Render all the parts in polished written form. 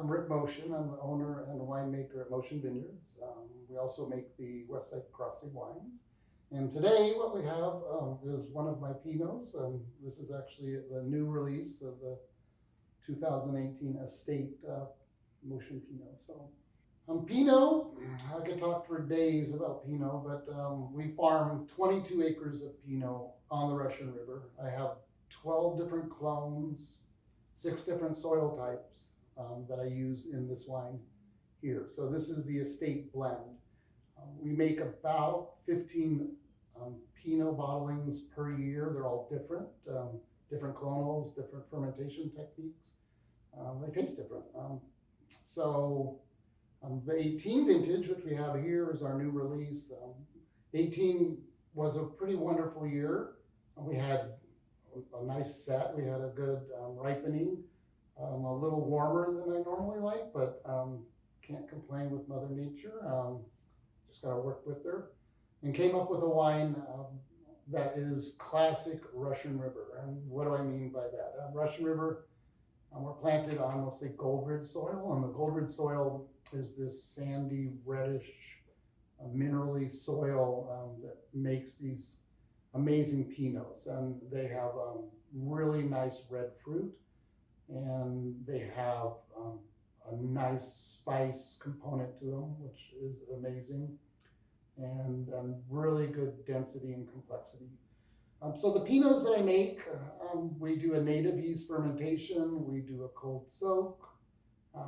I'm Rick Moshin. I'm the owner and winemaker at Moshin Vineyards. We also make the Westside Crossing wines. And today what we have is one of my Pinots. This is actually the new release of the 2018 Estate Moshin Pinot. So Pinot, I could talk for days about Pinot, but we farm 22 acres of Pinot on the Russian River. I have 12 different clones, 6 different soil types that I use in this wine here. So this is the estate blend. We make about 15 Pinot bottlings per year. They're all different, different clonals, different fermentation techniques. They taste different. The 18 vintage, which we have here, is our new release. 18 was a pretty wonderful year. We had a nice set. We had a good ripening. A little warmer than I normally like, but can't complain with Mother Nature. Just got to work with her. And came up with a wine that is classic Russian River. And what do I mean by that? Russian River, we're planted on mostly Goldridge soil, and the Goldridge soil is this sandy, reddish, minerally soil that makes these amazing Pinots. And they have really nice red fruit, and they have a nice spice component to them, which is amazing, and really good density and complexity. So the Pinots that I make, we do a native yeast fermentation, we do a cold soak,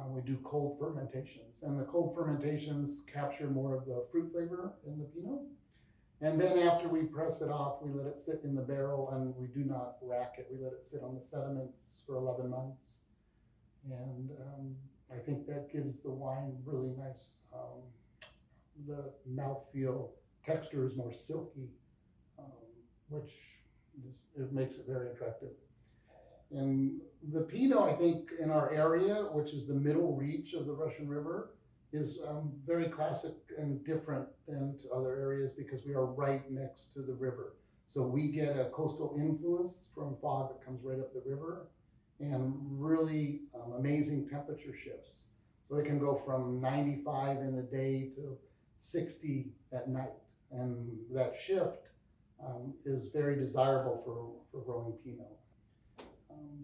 we do cold fermentations, and the cold fermentations capture more of the fruit flavor in the Pinot. And then after we press it off, we let it sit in the barrel, and we do not rack it. We let it sit on the sediments for 11 months. And I think that gives the wine really nice, the mouthfeel texture is more silky, which it makes it very attractive. And the Pinot, I think, in our area, which is the middle reach of the Russian River, is very classic and different than to other areas because we are right next to the river. So we get a coastal influence from fog that comes right up the river, and really amazing temperature shifts. So it can go from 95 in the day to 60 at night. And that shift is very desirable for growing Pinot.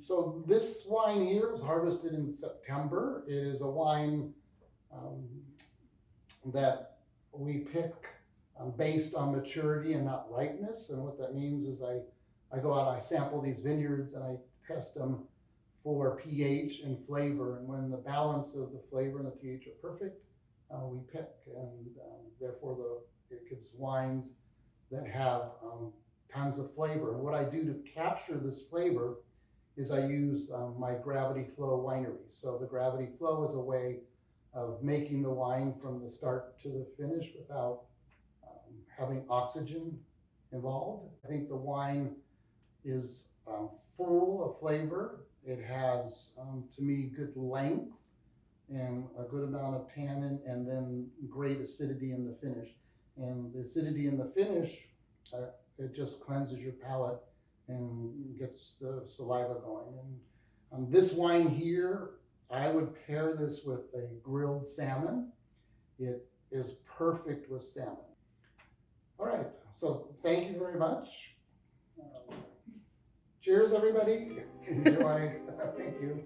So this wine here was harvested in September. It is a wine that we pick based on maturity and not ripeness. And what that means is I go out, I sample these vineyards, and I test them for pH and flavor. And when the balance of the flavor and the pH are perfect, we pick. And therefore it gives wines that have tons of flavor. And what I do to capture this flavor is I use my gravity flow winery. So the gravity flow is a way of making the wine from the start to the finish without having oxygen involved. I think the wine is full of flavor. It has, to me, good length and a good amount of tannin, and then great acidity in the finish. And the acidity in the finish, it just cleanses your palate and gets the saliva going. And this wine here, I would pair this with a grilled salmon. It is perfect with salmon. All right, so thank you very much. Cheers, everybody. Enjoy. Thank you.